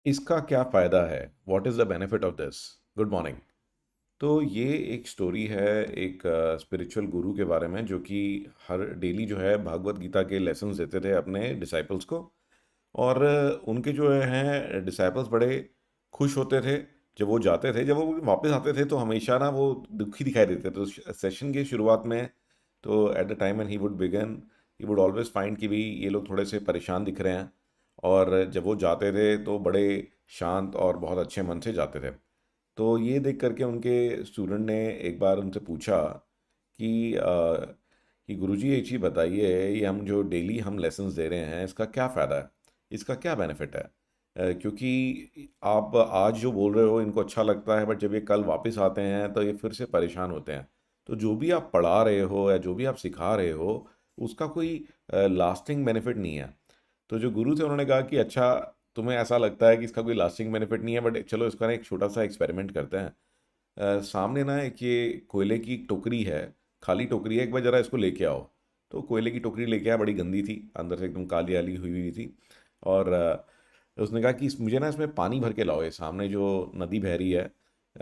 इसका क्या फ़ायदा है? What is the benefit of this? Good morning. तो ये एक स्टोरी है एक स्पिरिचुअल गुरु के बारे में जो कि हर डेली जो है भागवत गीता के लेसन्स देते थे अपने डिसाइपल्स को। और उनके जो हैं डिसाइपल्स बड़े खुश होते थे जब वो जाते थे। जब वो वापस आते थे तो हमेशा ना वो दुखी दिखाई देते थे। तो सेशन की शुरुआत में तो at the time and he would always find कि भाई ये लोग थोड़े से परेशान दिख रहे हैं। और जब वो जाते थे तो बड़े शांत और बहुत अच्छे मन से जाते थे। तो ये देख करके उनके स्टूडेंट ने एक बार उनसे पूछा कि कि गुरुजी एक चीज़ बताइए, ये हम जो डेली हम लेसन्स दे रहे हैं इसका क्या फ़ायदा है, इसका क्या बेनिफिट है? क्योंकि आप आज जो बोल रहे हो इनको अच्छा लगता है, बट जब ये कल वापस आते हैं तो ये फिर से परेशान होते हैं। तो जो भी आप पढ़ा रहे हो या जो भी आप सिखा रहे हो उसका कोई लास्टिंग बेनिफिट नहीं है। तो जो गुरु थे उन्होंने कहा कि अच्छा, तुम्हें ऐसा लगता है कि इसका कोई लास्टिंग बेनिफिट नहीं है, बट चलो इसका ना एक छोटा सा एक्सपेरिमेंट करते हैं। सामने ना एक ये कोयले की टोकरी है, खाली टोकरी है, एक बार ज़रा इसको लेके आओ। तो कोयले की टोकरी लेके आया, बड़ी गंदी थी, अंदर से एकदम काली आली हुई हुई थी। और उसने कहा कि मुझे ना इसमें पानी भर के लाओ, ये सामने जो नदी बह रही है,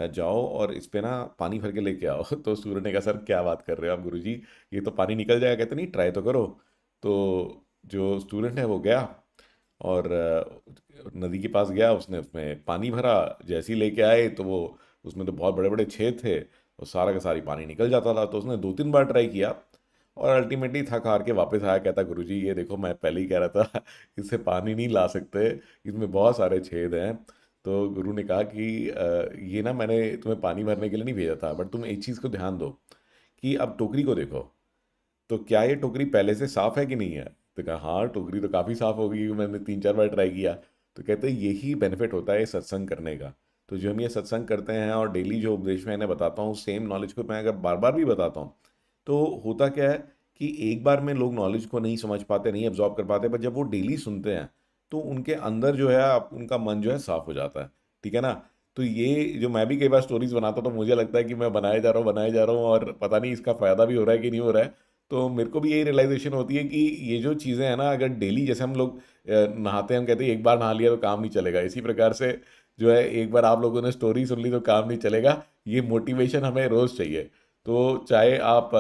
जाओ और इस पे ना पानी भर के लेके आओ। तो सूर्य ने कहा सर क्या बात कर रहे हो आप गुरुजी, ये तो पानी निकल जाएगा। कहते नहीं, ट्राई तो करो। तो जो स्टूडेंट है वो गया और नदी के पास गया, उसने उसमें पानी भरा। जैसे ही लेके आए तो वो, उसमें तो बहुत बड़े बड़े छेद थे और सारा का सारी पानी निकल जाता था। तो उसने 2-3 बार ट्राई किया और अल्टीमेटली थक हार के वापस आया। कहता गुरुजी ये देखो, मैं पहले ही कह रहा था इससे पानी नहीं ला सकते, इसमें बहुत सारे छेद हैं। तो गुरु ने कहा कि ये ना मैंने तुम्हें पानी भरने के लिए नहीं भेजा था, बट तुम एक चीज़ को ध्यान दो कि अब टोकरी को देखो, तो क्या ये टोकरी पहले से साफ है कि नहीं है? तो कहा हाँ, टोकरी तो काफ़ी साफ हो गई, मैंने 3-4 बार ट्राई किया। तो कहते हैं यही बेनिफिट होता है सत्संग करने का। तो जो हम ये सत्संग करते हैं और डेली जो उपदेश मैं इन्हें बताता हूँ, सेम नॉलेज को मैं अगर बार बार भी बताता हूँ, तो होता क्या है कि एक बार में लोग नॉलेज को नहीं समझ पाते, नहीं एब्जॉर्ब कर पाते, पर जब वो डेली सुनते हैं तो उनके अंदर जो है उनका मन जो है साफ हो जाता है। ठीक है ना? तो ये जो मैं भी कई बार स्टोरीज बनाता हूँ तो मुझे लगता है कि मैं बनाए जा रहा हूँ और पता नहीं इसका फ़ायदा भी हो रहा है कि नहीं हो रहा है। तो मेरे को भी यही रियलाइजेशन होती है कि ये जो चीज़ें हैं ना, अगर डेली जैसे हम लोग नहाते हैं, हम कहते हैं एक बार नहा लिया तो काम नहीं चलेगा, इसी प्रकार से जो है एक बार आप लोगों ने स्टोरी सुन ली तो काम नहीं चलेगा। ये मोटिवेशन हमें रोज़ चाहिए। तो चाहे आप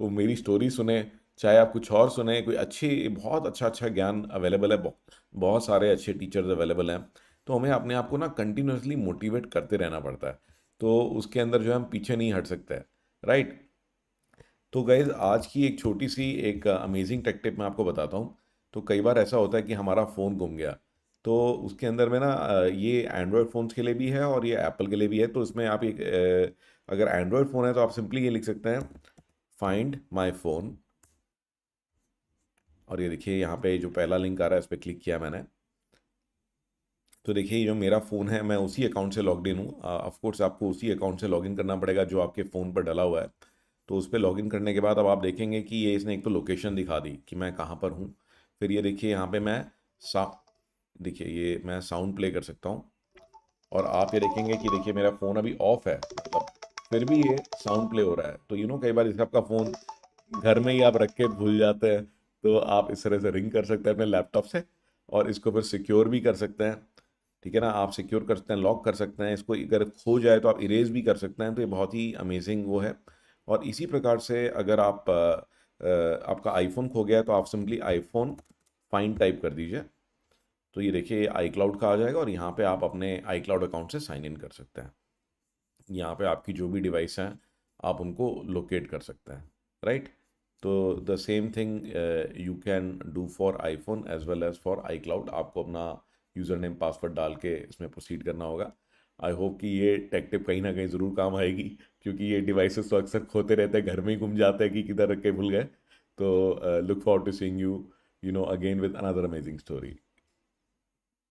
वो मेरी स्टोरी सुने, चाहे आप कुछ और सुने, कोई अच्छी बहुत अच्छा अच्छा ज्ञान अवेलेबल है, बहुत सारे अच्छे टीचर्स अवेलेबल हैं। तो हमें अपने आप को ना कंटिन्यूसली मोटिवेट करते रहना पड़ता है। तो उसके अंदर जो है हम पीछे नहीं हट सकते हैं। राइट? तो गाइज आज की एक छोटी सी एक अमेजिंग टेक टिप मैं आपको बताता हूँ। तो कई बार ऐसा होता है कि हमारा फ़ोन गुम गया। तो उसके अंदर में ना ये एंड्रॉयड फ़ोन्स के लिए भी है और ये एप्पल के लिए भी है। तो इसमें आप एक अगर एंड्रॉयड फ़ोन है तो आप सिंपली ये लिख सकते हैं, फाइंड माई फ़ोन। और ये देखिए यहाँ पे जो पहला लिंक आ रहा है इस पर क्लिक किया मैंने। तो देखिए ये जो मेरा फ़ोन है, मैं उसी अकाउंट से लॉग्ड इन हूँ। ऑफ कोर्स आपको उसी अकाउंट से लॉगिन करना पड़ेगा जो आपके फ़ोन पर डला हुआ है। तो उस पर लॉगिन करने के बाद अब आप देखेंगे कि ये इसने एक तो लोकेशन दिखा दी कि मैं कहाँ पर हूँ। फिर ये देखिए यहाँ पे मैं सा देखिए ये मैं साउंड प्ले कर सकता हूँ। और आप ये देखेंगे कि देखिए मेरा फ़ोन अभी ऑफ है, मतलब फिर भी ये साउंड प्ले हो रहा है। तो कई बार जैसे आपका फ़ोन घर में ही आप रख के भूल जाते हैं, तो आप इस तरह से रिंग कर सकते हैं अपने लैपटॉप से और इसको फिर सिक्योर भी कर सकते हैं। ठीक है ना? आप सिक्योर कर सकते हैं, लॉक कर सकते हैं इसको, अगर खो जाए तो आप इरेज भी कर सकते हैं। तो ये बहुत ही अमेजिंग वो है। और इसी प्रकार से अगर आप आपका आईफोन खो गया है तो आप सिंपली आईफोन फाइंड टाइप कर दीजिए। तो ये देखिए आई क्लाउड का आ जाएगा और यहाँ पे आप अपने आई क्लाउड अकाउंट से साइन इन कर सकते हैं। यहाँ पे आपकी जो भी डिवाइस हैं आप उनको लोकेट कर सकते हैं। राइट? तो the same thing you can do for iPhone as well as for iCloud. आपको अपना यूज़र नेम पासवर्ड डाल के इसमें प्रोसीड करना होगा। आई होप कि ये टेक टिप कहीं ना कहीं ज़रूर काम आएगी, क्योंकि ये डिवाइसेस तो अक्सर खोते रहते हैं, घर में ही गुम जाते हैं कि किधर रख के भूल गए। तो look forward to seeing you, again with another amazing story.